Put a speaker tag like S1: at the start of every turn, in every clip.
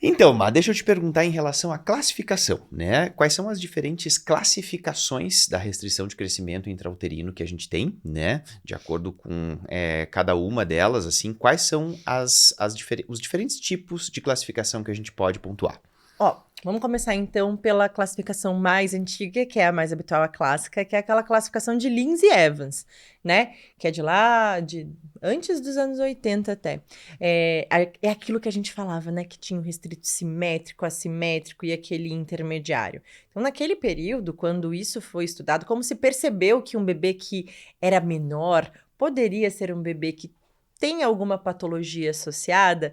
S1: Então, Má, deixa eu te perguntar em relação à classificação, né? Quais são as diferentes classificações da restrição de crescimento intrauterino que a gente tem, né? De acordo com cada uma delas, assim, quais são os diferentes tipos de classificação que a gente pode pontuar?
S2: Ó, vamos começar então pela classificação mais antiga, que é a mais habitual, a clássica, que é aquela classificação de Lindsay Evans, né? Que é de lá, de antes dos anos 80 até. É aquilo que a gente falava, né? Que tinha o restrito simétrico, assimétrico e aquele intermediário. Então, naquele período, quando isso foi estudado, como se percebeu que um bebê que era menor poderia ser um bebê que tem alguma patologia associada,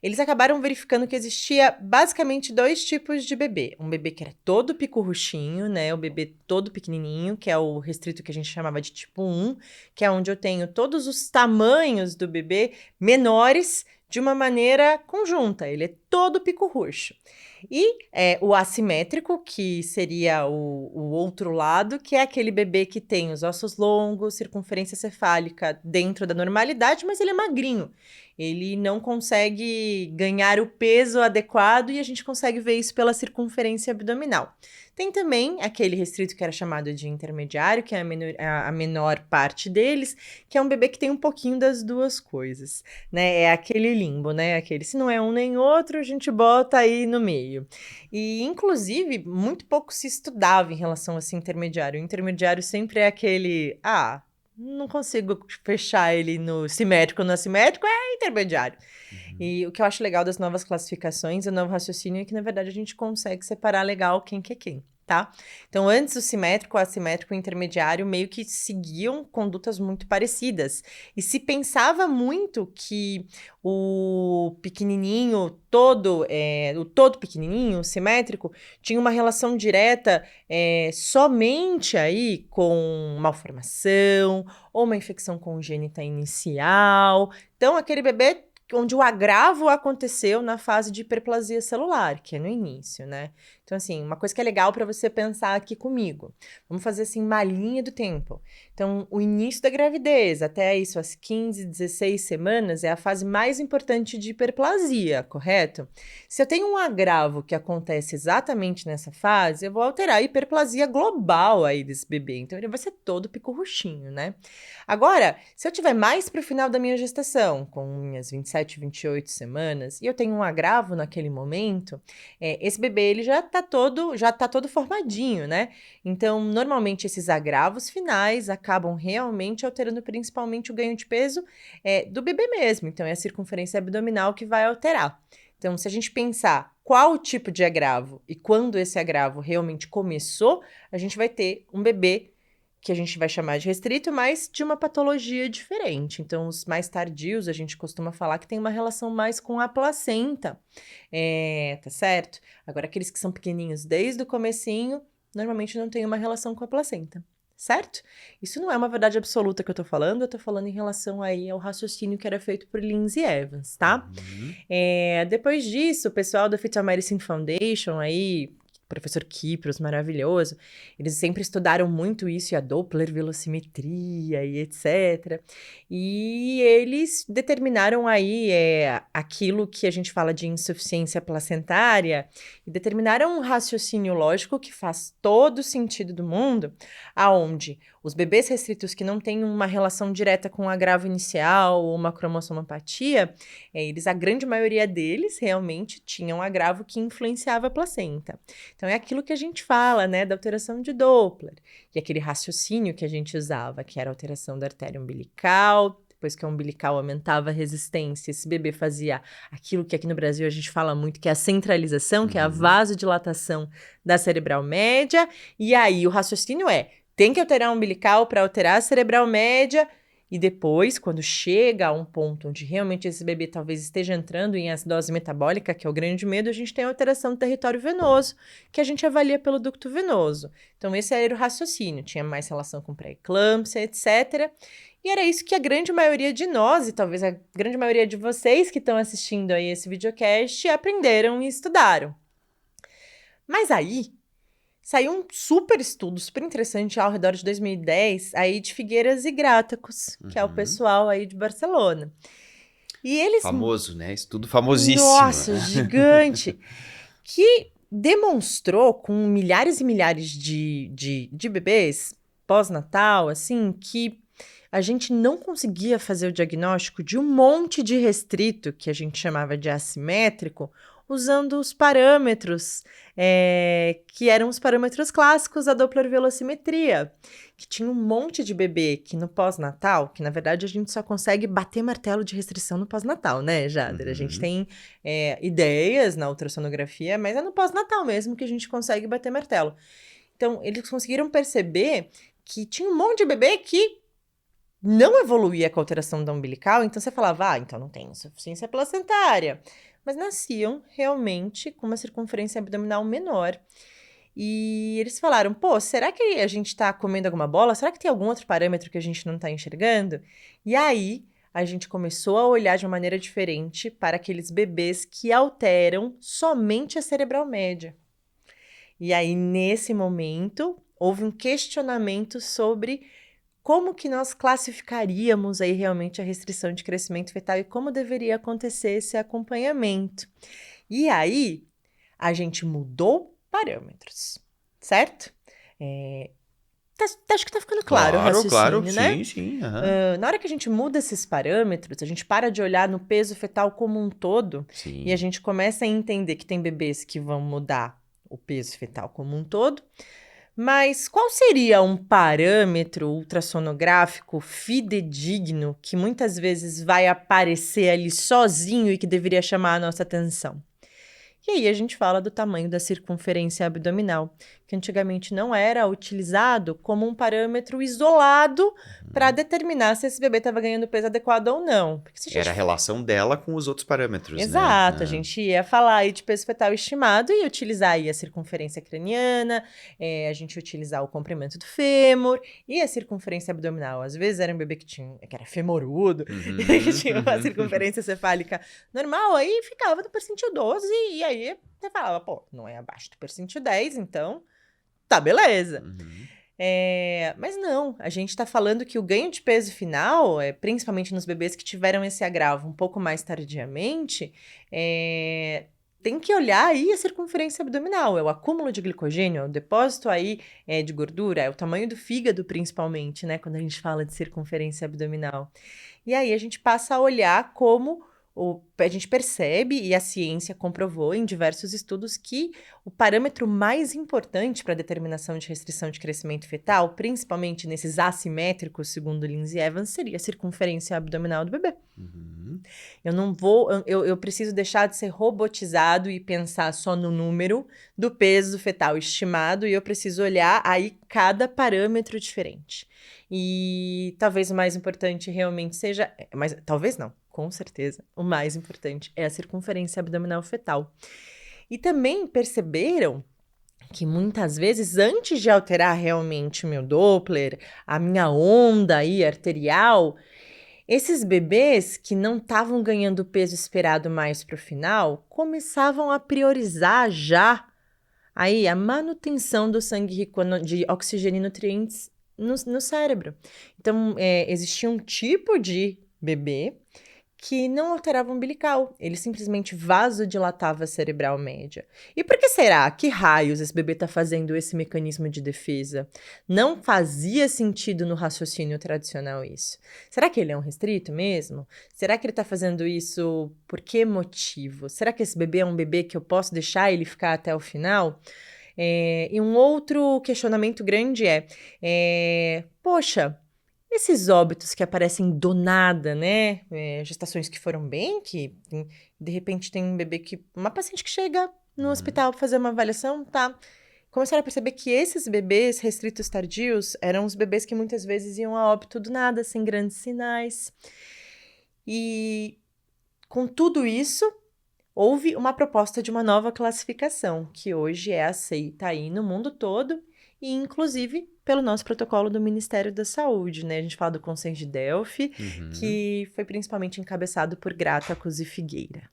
S2: eles acabaram verificando que existia basicamente dois tipos de bebê. Um bebê que era todo picurruchinho, né? O bebê todo pequenininho, que é o restrito que a gente chamava de tipo 1, que é onde eu tenho todos os tamanhos do bebê menores de uma maneira conjunta. Ele é todo picurrucho. E o assimétrico, que seria o outro lado, que é aquele bebê que tem os ossos longos, circunferência cefálica dentro da normalidade, mas ele é magrinho. Ele não consegue ganhar o peso adequado e a gente consegue ver isso pela circunferência abdominal. Tem também aquele restrito que era chamado de intermediário, que é a menor parte deles, que é um bebê que tem um pouquinho das duas coisas, né? É aquele limbo, né? Aquele, se não é um nem outro, a gente bota aí no meio. E, inclusive, muito pouco se estudava em relação a esse intermediário. O intermediário sempre é aquele, não consigo fechar ele no simétrico ou no assimétrico, é intermediário.
S1: Uhum.
S2: E o que eu acho legal das novas classificações, o novo raciocínio, é que, na verdade, a gente consegue separar legal quem que é quem, tá? Então, antes o simétrico, o assimétrico e o intermediário meio que seguiam condutas muito parecidas. E se pensava muito que o pequenininho todo, o todo pequenininho, simétrico, tinha uma relação direta somente aí com malformação ou uma infecção congênita inicial. Então, aquele bebê onde o agravo aconteceu na fase de hiperplasia celular, que é no início, né? Então, assim, uma coisa que é legal para você pensar aqui comigo. Vamos fazer, assim, uma linha do tempo. Então, o início da gravidez, até isso, as 15, 16 semanas, é a fase mais importante de hiperplasia, correto? Se eu tenho um agravo que acontece exatamente nessa fase, eu vou alterar a hiperplasia global aí desse bebê. Então, ele vai ser todo picurruchinho, né? Agora, se eu tiver mais para o final da minha gestação, com minhas 27, 28 semanas, e eu tenho um agravo naquele momento, esse bebê ele já tá todo formadinho, né? Então, normalmente esses agravos finais acabam realmente alterando principalmente o ganho de peso do bebê mesmo. Então, é a circunferência abdominal que vai alterar. Então, se a gente pensar qual o tipo de agravo e quando esse agravo realmente começou, a gente vai ter um bebê que a gente vai chamar de restrito, mas de uma patologia diferente. Então, os mais tardios, a gente costuma falar que tem uma relação mais com a placenta, tá certo? Agora, aqueles que são pequenininhos desde o comecinho, normalmente não tem uma relação com a placenta, certo? Isso não é uma verdade absoluta que eu tô falando em relação aí ao raciocínio que era feito por Lindsay Evans, tá?
S1: Uhum.
S2: Depois disso, o pessoal da Fetal Medicine Foundation aí, professor Kipros, maravilhoso, eles sempre estudaram muito isso, e a Doppler velocimetria e etc. E eles determinaram aí aquilo que a gente fala de insuficiência placentária, e determinaram um raciocínio lógico que faz todo o sentido do mundo, aonde os bebês restritos que não têm uma relação direta com o agravo inicial ou uma cromossomopatia, a grande maioria deles realmente tinham um agravo que influenciava a placenta. Então, é aquilo que a gente fala, né, da alteração de Doppler. E aquele raciocínio que a gente usava, que era a alteração da artéria umbilical, depois que a umbilical aumentava a resistência, esse bebê fazia aquilo que aqui no Brasil a gente fala muito, que é a centralização, que é a
S1: Uhum.
S2: vasodilatação da cerebral média. E aí, o raciocínio tem que alterar a umbilical para alterar a cerebral média, e depois, quando chega a um ponto onde realmente esse bebê talvez esteja entrando em acidose metabólica, que é o grande medo, a gente tem a alteração do território venoso, que a gente avalia pelo ducto venoso. Então, esse era o raciocínio, tinha mais relação com pré-eclâmpsia, etc. E era isso que a grande maioria de nós, e talvez a grande maioria de vocês que estão assistindo aí esse videocast, aprenderam e estudaram. Mas aí, saiu um super estudo, super interessante ao redor de 2010, aí de Figueiras e Gráticos, que é o
S1: Uhum.
S2: pessoal aí de Barcelona. E eles...
S1: Famoso, né? Estudo famosíssimo.
S2: Nossa, gigante! Que demonstrou com milhares e milhares de bebês pós-natal, assim, que a gente não conseguia fazer o diagnóstico de um monte de restrito, que a gente chamava de assimétrico, usando os parâmetros, que eram os parâmetros clássicos da Doppler velocimetria, que tinha um monte de bebê que no pós-natal, que na verdade a gente só consegue bater martelo de restrição no pós-natal, né, Jader? A gente tem ideias na ultrassonografia, mas é no pós-natal mesmo que a gente consegue bater martelo. Então, eles conseguiram perceber que tinha um monte de bebê que não evoluía com a alteração da umbilical, então você falava, então não tem insuficiência placentária. Mas nasciam realmente com uma circunferência abdominal menor. E eles falaram, pô, será que a gente tá comendo alguma bola? Será que tem algum outro parâmetro que a gente não tá enxergando? E aí, a gente começou a olhar de uma maneira diferente para aqueles bebês que alteram somente a cerebral média. E aí, nesse momento, houve um questionamento sobre como que nós classificaríamos aí realmente a restrição de crescimento fetal e como deveria acontecer esse acompanhamento. E aí, a gente mudou parâmetros, certo? Acho que tá ficando claro o raciocínio, né?
S1: Sim.
S2: Na hora que a gente muda esses parâmetros, a gente para de olhar no peso fetal como um todo e a gente começa a entender que tem bebês que vão mudar o peso fetal como um todo. Mas qual seria um parâmetro ultrassonográfico fidedigno que muitas vezes vai aparecer ali sozinho e que deveria chamar a nossa atenção? E aí a gente fala do tamanho da circunferência abdominal, que antigamente não era utilizado como um parâmetro isolado para determinar se esse bebê estava ganhando peso adequado ou não. Porque se a gente...
S1: Era a relação dela com os outros parâmetros,
S2: Exato,
S1: né?
S2: a gente ia falar aí de peso fetal estimado e utilizar aí a circunferência craniana, a gente ia utilizar o comprimento do fêmur e a circunferência abdominal. Às vezes era um bebê que era femorudo, que tinha uma circunferência cefálica normal, aí ficava no percentil 12 e aí você falava, pô, não é abaixo do percentil 10, então tá, beleza. Mas não, a gente tá falando que o ganho de peso final, principalmente nos bebês que tiveram esse agravo um pouco mais tardiamente, tem que olhar aí a circunferência abdominal, é o acúmulo de glicogênio, é o depósito aí de gordura, é o tamanho do fígado principalmente, né, quando a gente fala de circunferência abdominal. E aí a gente passa a olhar como a gente percebe, e a ciência comprovou em diversos estudos, que o parâmetro mais importante para a determinação de restrição de crescimento fetal, principalmente nesses assimétricos, segundo Lindsay Evans, seria a circunferência abdominal do bebê. Eu preciso deixar de ser robotizado e pensar só no número do peso fetal estimado, e eu preciso olhar aí cada parâmetro diferente. E talvez o mais importante realmente seja, mas talvez não, com certeza, o mais importante é a circunferência abdominal fetal. E também perceberam que muitas vezes, antes de alterar realmente o meu Doppler, a minha onda aí arterial, esses bebês que não estavam ganhando o peso esperado mais para o final, começavam a priorizar já aí a manutenção do sangue rico de oxigênio e nutrientes no cérebro. Então, existia um tipo de bebê que não alterava o umbilical, ele simplesmente vasodilatava a cerebral média. E por que será? Que raios esse bebê está fazendo esse mecanismo de defesa? Não fazia sentido no raciocínio tradicional isso. Será que ele é um restrito mesmo? Será que ele está fazendo isso por que motivo? Será que esse bebê é um bebê que eu posso deixar ele ficar até o final? E um outro questionamento grande poxa, esses óbitos que aparecem do nada, né? Gestações que foram bem, que de repente tem um bebê uma paciente que chega no hospital para fazer uma avaliação, tá? Começaram a perceber que esses bebês restritos tardios eram os bebês que muitas vezes iam a óbito do nada, sem grandes sinais. E com tudo isso, houve uma proposta de uma nova classificação, que hoje é aceita aí no mundo todo, e inclusive pelo nosso protocolo do Ministério da Saúde, né? A gente fala do Consenso de Delphi, que foi principalmente encabeçado por Grata Cusi Figueira.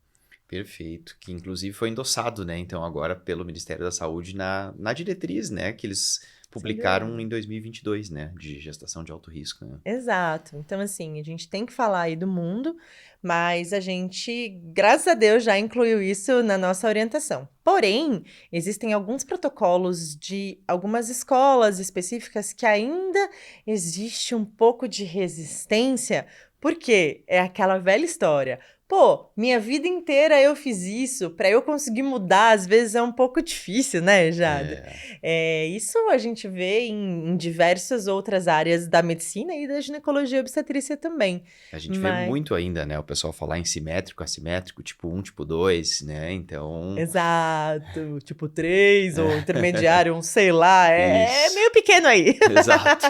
S1: Perfeito, que inclusive foi endossado, né, então agora pelo Ministério da Saúde na diretriz, né, que eles publicaram em 2022, né? De gestação de alto risco, né?
S2: Exato. Então, assim, a gente tem que falar aí do mundo, mas a gente, graças a Deus, já incluiu isso na nossa orientação. Porém, existem alguns protocolos de algumas escolas específicas que ainda existe um pouco de resistência, porque é aquela velha história. Pô, minha vida inteira eu fiz isso, para eu conseguir mudar, às vezes é um pouco difícil, né, Jada? Isso a gente vê em diversas outras áreas da medicina e da ginecologia e obstetrícia também.
S1: A gente vê muito ainda, né? O pessoal falar em simétrico, assimétrico, tipo 1, tipo 2, né? Então...
S2: Exato, tipo 3 ou intermediário, sei lá, é
S1: Isso.
S2: meio pequeno aí.
S1: Exato.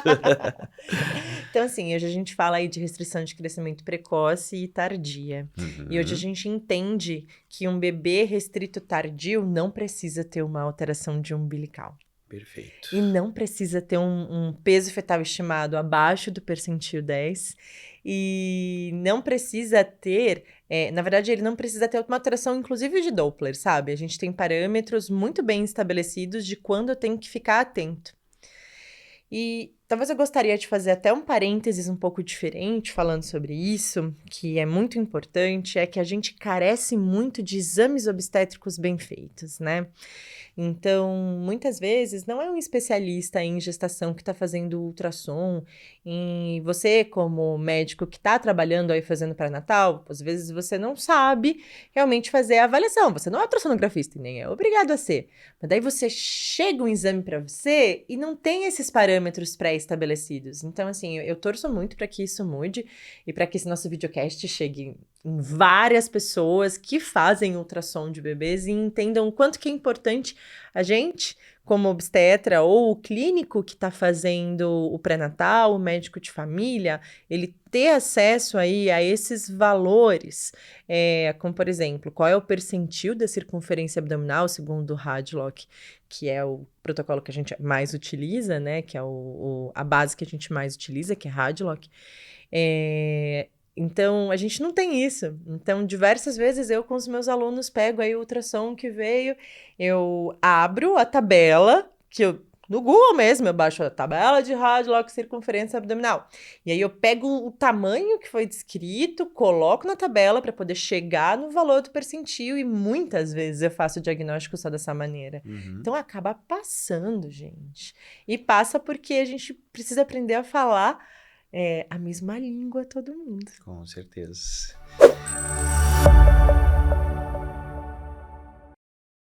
S2: Então, assim, hoje a gente fala aí de restrição de crescimento precoce e tardia. E hoje a gente entende que um bebê restrito tardio não precisa ter uma alteração de umbilical.
S1: Perfeito.
S2: E não precisa ter um peso fetal estimado abaixo do percentil 10. E não precisa ter... na verdade, ele não precisa ter uma alteração, inclusive, de Doppler, sabe? A gente tem parâmetros muito bem estabelecidos de quando eu tenho que ficar atento. E talvez eu gostaria de fazer até um parênteses um pouco diferente falando sobre isso, que é muito importante, é que a gente carece muito de exames obstétricos bem feitos, né? Então, muitas vezes, não é um especialista em gestação que está fazendo ultrassom, e você, como médico que está trabalhando aí fazendo pré-natal, às vezes você não sabe realmente fazer a avaliação, você não é ultrassonografista e nem é obrigado a ser, mas daí você chega um exame para você e não tem esses parâmetros pré-estabelecidos. Então, assim, eu torço muito para que isso mude e para que esse nosso videocast chegue em várias pessoas que fazem ultrassom de bebês e entendam o quanto que é importante a gente, como obstetra ou o clínico que está fazendo o pré-natal, o médico de família, ele ter acesso aí a esses valores, como por exemplo, qual é o percentil da circunferência abdominal segundo o Radlock, que é o protocolo que a gente mais utiliza, né, que é a base que a gente mais utiliza, que é Radlock. Então, a gente não tem isso. Então, diversas vezes eu com os meus alunos pego aí o ultrassom que veio, eu abro a tabela, no Google mesmo, eu baixo a tabela de Radlock circunferência abdominal. E aí eu pego o tamanho que foi descrito, coloco na tabela para poder chegar no valor do percentil e muitas vezes eu faço o diagnóstico só dessa maneira. Então, acaba passando, gente. E passa porque a gente precisa aprender a falar a mesma língua todo mundo.
S1: Com certeza.